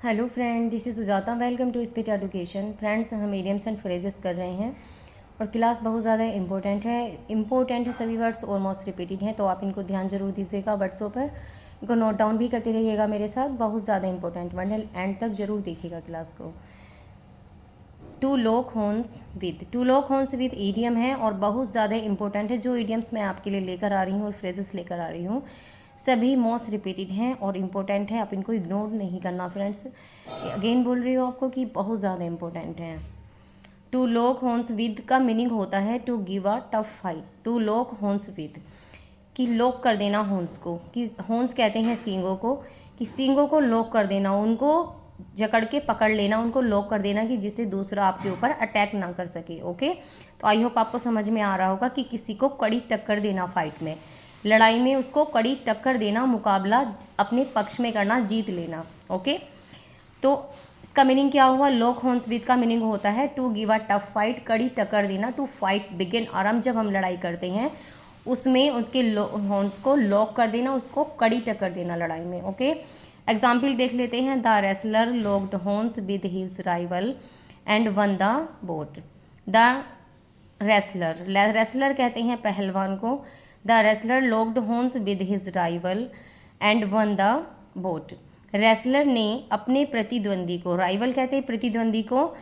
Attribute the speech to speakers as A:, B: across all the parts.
A: Hello friend, this is Sujata. Welcome to speed education. Friends, हम idioms and phrases कर रहे हैं और क्लास बहुत ज़्यादा इम्पोर्टेंट है। सभी वर्ड्स ऑलमोस्ट रिपीटेड हैं, तो आप इनको ध्यान जरूर दीजिएगा। वर्ड्सों पर इनको नोट डाउन भी करते रहिएगा मेरे साथ। बहुत ज़्यादा इंपॉर्टेंट वर्ड है, एंड तक जरूर देखिएगा क्लास को। To lock horns with idiom है और बहुत ज़्यादा इंपॉर्टेंट है। जो ईडियम्स मैं आपके लिए लेकर आ रही हूँ और फ्रेजेस लेकर आ रही हूँ, सभी मोस्ट रिपीटेड हैं और इम्पोर्टेंट है। आप इनको इग्नोर नहीं करना फ्रेंड्स। अगेन बोल रही हूँ आपको कि बहुत ज़्यादा इंपॉर्टेंट है। टू लॉक हॉर्न्स विद का मीनिंग होता है to give a tough fight. To lock horns with, कि लॉक कर देना हॉर्न्स को, कि हॉर्न्स कहते हैं सींगों को, कि सींगों को लॉक कर देना, उनको जकड़ के पकड़ लेना, उनको लॉक कर देना, कि जिससे दूसरा आपके ऊपर अटैक ना कर सके। ओके, तो आई होप आपको समझ में आ रहा होगा कि किसी को कड़ी टक्कर देना, फाइट में, लड़ाई में उसको कड़ी टक्कर देना, मुकाबला अपने पक्ष में करना, जीत लेना। ओके, तो इसका मीनिंग क्या हुआ? लॉक हॉर्न्स विद का मीनिंग होता है to give a tough fight, कड़ी टक्कर देना। टू फाइट बिगिन, आरंभ, जब हम लड़ाई करते हैं उसमें उनके हॉर्न्स को लॉक कर देना, उसको कड़ी टक्कर देना लड़ाई में। ओके, एग्जाम्पल देख लेते हैं। The wrestler locked horns with his rival and one the boat. The wrestler कहते हैं पहलवान को। The wrestler locked horns with his rival and one the boat. Wrestler ने अपने प्रतिद्वंदी को, राइवल कहते हैं प्रतिद्वंदी को,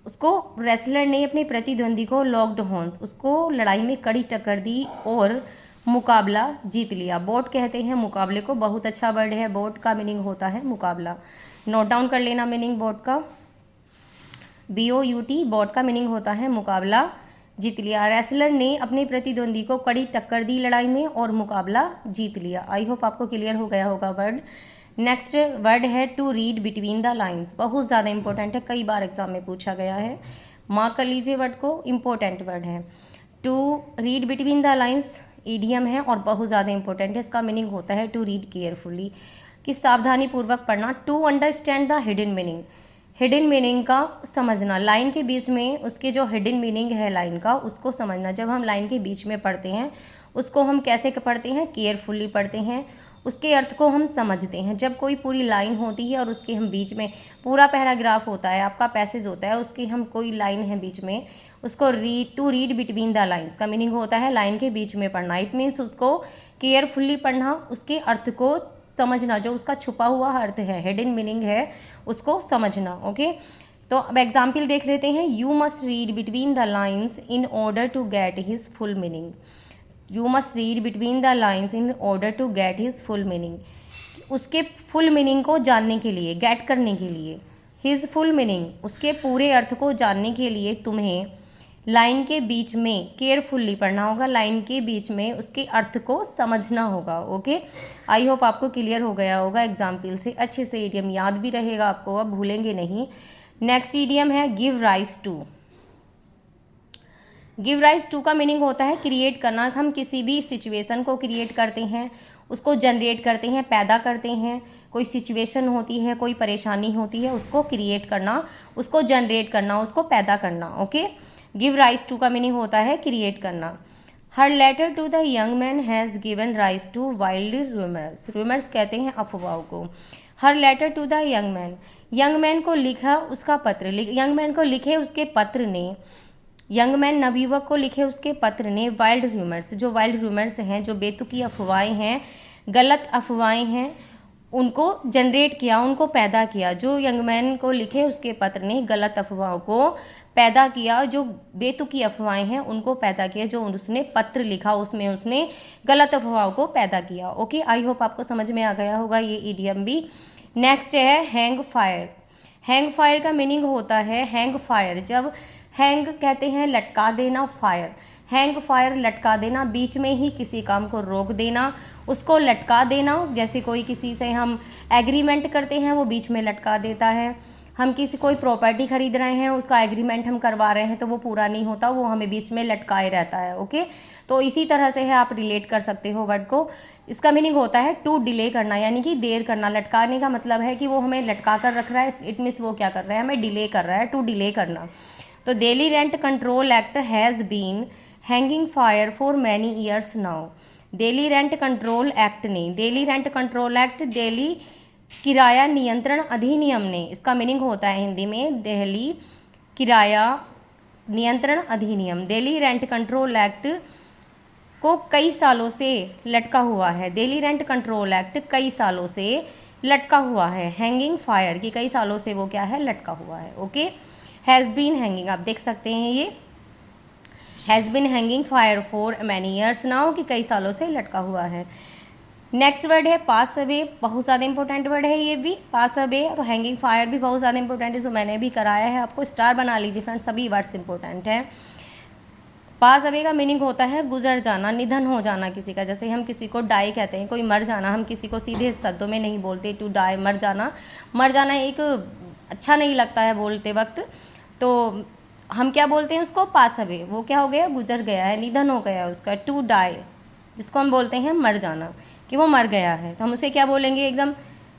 A: उसको रेसलर ने अपने प्रतिद्वंदी को लॉक्ड हॉर्न्स, उसको लड़ाई में कड़ी टक्कर दी और मुकाबला जीत लिया। बोट कहते हैं मुकाबले को, बहुत अच्छा वर्ड है। बोट का मीनिंग होता है मुकाबला। नोट डाउन कर लेना मीनिंग बोट का। BOUT, बोट का मीनिंग होता है मुकाबला जीत लिया। रेसलर ने अपने प्रतिद्वंदी को कड़ी टक्कर दी लड़ाई में और मुकाबला जीत लिया। आई होप आपको क्लियर हो गया होगा वर्ड। नेक्स्ट वर्ड है to read between the lines. बहुत ज़्यादा इंपॉर्टेंट है, कई बार एग्जाम में पूछा गया है। मार्क कर लीजिए वर्ड को, इंपॉर्टेंट वर्ड है। To read between the lines idiom है और बहुत ज़्यादा इंपॉर्टेंट है। इसका मीनिंग होता है टू रीड केयरफुली, कि सावधानी पूर्वक पढ़ना। To understand the hidden meaning, hidden meaning का समझना, लाइन के बीच में उसके जो हिडन मीनिंग है लाइन का, उसको समझना। जब हम लाइन के बीच में पढ़ते हैं उसको हम कैसे पढ़ते हैं? केयरफुली पढ़ते हैं, उसके अर्थ को हम समझते हैं। जब कोई पूरी लाइन होती है और उसके हम बीच में, पूरा पैराग्राफ होता है, आपका पैसेज होता है, उसकी हम कोई लाइन है बीच में, उसको to read between the lines का मीनिंग होता है लाइन के बीच में पढ़ना। इट मीन्स उसको केयरफुली पढ़ना, उसके अर्थ को समझना, जो उसका छुपा हुआ अर्थ है, हिडन मीनिंग है, उसको समझना। ओके, तो अब एग्जाम्पल देख लेते हैं। You must read between the lines in order to get his full meaning. You must read between the lines in order to get his full meaning, उसके फुल मीनिंग को जानने के लिए, गेट करने के लिए। हिज फुल मीनिंग, उसके पूरे अर्थ को जानने के लिए तुम्हें लाइन के बीच में केयरफुली पढ़ना होगा, लाइन के बीच में उसके अर्थ को समझना होगा। ओके, आई होप आपको क्लियर हो गया होगा। एग्जाम्पल से अच्छे से इडियम याद भी रहेगा आपको, अब भूलेंगे नहीं। नेक्स्ट इडियम है give rise to. Give rise to का मीनिंग होता है क्रिएट करना। हम किसी भी सिचुएशन को क्रिएट करते हैं, उसको जनरेट करते हैं, पैदा करते हैं। कोई सिचुएशन होती है, कोई परेशानी होती है, उसको क्रिएट करना, उसको जनरेट करना, उसको पैदा करना। ओके, गिव राइज टू का मीनिंग होता है क्रिएट करना। हर letter to the young man has given rise to wild rumours. Rumours कहते हैं अफवाहों को। हर letter to the young man को लिखा उसका पत्र, यंग मैन को लिखे उसके पत्र ने, यंग मैन नवयुवक को लिखे उसके पत्र ने वाइल्ड रूमर्स, जो वाइल्ड रूमर्स हैं, जो बेतुकी अफवाहें हैं, गलत अफवाहें हैं, उनको जनरेट किया, उनको पैदा किया। जो यंग मैन को लिखे उसके पत्र ने गलत अफवाहों को पैदा किया, जो बेतुकी अफवाहें हैं उनको पैदा किया। जो उसने पत्र लिखा उसमें उसने गलत अफवाहों को पैदा किया। ओके, आई होप आपको समझ में आ गया होगा ये इडियम भी। नेक्स्ट है हैंग फायर। हैंग फायर का मीनिंग होता है हैंग फायर, जब हैंग कहते हैं लटका देना, फायर, हैंग फायर लटका देना, बीच में ही किसी काम को रोक देना, उसको लटका देना। जैसे कोई किसी से हम एग्रीमेंट करते हैं, वो बीच में लटका देता है। हम किसी कोई प्रॉपर्टी खरीद रहे हैं, उसका एग्रीमेंट हम करवा रहे हैं तो वो पूरा नहीं होता, वो हमें बीच में लटकाए रहता है। ओके, तो इसी तरह से है, आप रिलेट कर सकते हो वर्ड को। इसका मीनिंग होता है टू डिले करना, यानी कि देर करना। लटकाने का मतलब है कि वो हमें लटका कर रख रहा है, इट मीन्स वो क्या कर रहा है, हमें डिले कर रहा है, टू डिले करना। तो Delhi rent control act has been hanging fire for many years now. Delhi rent control act ने, Delhi rent control act Delhi किराया नियंत्रण अधिनियम ने, इसका मीनिंग होता है हिंदी में दिल्ली किराया नियंत्रण अधिनियम, दिल्ली रेंट कंट्रोल एक्ट को कई सालों से लटका हुआ है। दिल्ली रेंट कंट्रोल एक्ट कई सालों से लटका हुआ है। हैंगिंग फायर की कई सालों से वो क्या है, लटका हुआ है। ओके, हैज़ बीन हैंगिंग, आप देख सकते हैं ये has been hanging fire for many years now, कि कई सालों से लटका हुआ है। नेक्स्ट वर्ड है पास अवे, बहुत ज़्यादा इंपॉर्टेंट वर्ड है ये भी, पास अवे और हैंगिंग फायर भी बहुत ज़्यादा इंपॉर्टेंट है, जो मैंने भी कराया है आपको, स्टार बना लीजिए फ्रेंड्स, सभी वर्ड्स इंपॉर्टेंट हैं। पास अवे का मीनिंग होता है गुजर जाना, निधन हो जाना किसी का, जैसे हम किसी को डाई कहते हैं, कोई मर जाना, हम किसी को सीधे शब्दों में नहीं बोलते टू डाई, मर जाना। मर जाना एक अच्छा नहीं लगता है बोलते वक्त, तो हम क्या बोलते हैं उसको, पास अवे, वो क्या हो गया, गुजर गया है, निधन हो गया है उसका। टू डाई जिसको हम बोलते हैं मर जाना, कि वो मर गया है, तो हम उसे क्या बोलेंगे, एकदम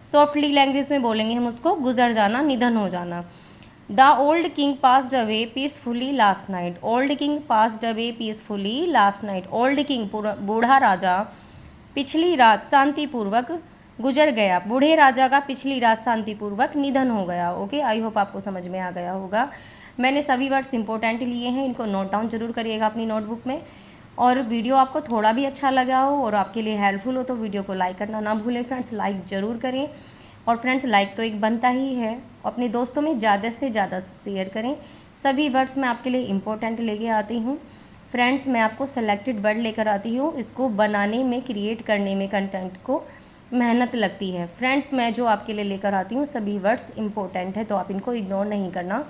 A: सॉफ्टली लैंग्वेज में बोलेंगे हम उसको, गुजर जाना, निधन हो जाना। The old king passed away peacefully last night, old king passed away peacefully last night, old king बूढ़ा राजा पिछली रात शांतिपूर्वक गुजर गया, बूढ़े राजा का पिछली रात शांतिपूर्वक निधन हो गया। ओके, आई होप आपको समझ में आ गया होगा। मैंने सभी वर्ड्स इंपॉर्टेंट लिए हैं, इनको नोट डाउन जरूर करिएगा अपनी नोटबुक में। और वीडियो आपको थोड़ा भी अच्छा लगा हो और आपके लिए हेल्पफुल हो तो वीडियो को लाइक करना ना भूलें फ्रेंड्स, लाइक ज़रूर करें। और फ्रेंड्स लाइक तो एक बनता ही है, अपने दोस्तों में ज़्यादा से ज़्यादा शेयर करें। सभी वर्ड्स मैं आपके लिए इम्पोर्टेंट लेके आती हूँ फ्रेंड्स, मैं आपको सेलेक्टेड वर्ड लेकर आती हूँ, इसको बनाने में, क्रिएट करने में कंटेंट को मेहनत लगती है फ्रेंड्स। मैं जो आपके लिए लेकर आती हूँ सभी वर्ड्स इंपॉर्टेंट है, तो आप इनको इग्नोर नहीं करना।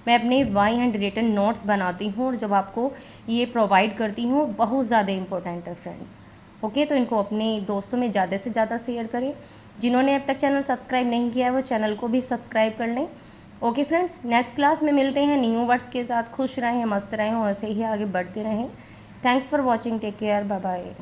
A: मैं अपने बाई हैंड रिटन नोट्स बनाती हूँ और जब आपको ये प्रोवाइड करती हूँ बहुत ज़्यादा इंपॉर्टेंट है फ्रेंड्स। ओके, तो इनको अपने दोस्तों में ज़्यादा से ज़्यादा शेयर करें। जिन्होंने अब तक चैनल सब्सक्राइब नहीं किया है वो चैनल को भी सब्सक्राइब कर लें। ओके फ्रेंड्स, नेक्स्ट क्लास में मिलते हैं न्यू वर्ड्स के साथ। खुश रहें, मस्त रहें और ऐसे ही आगे बढ़ते रहें। Thanks for watching, take care, bye bye.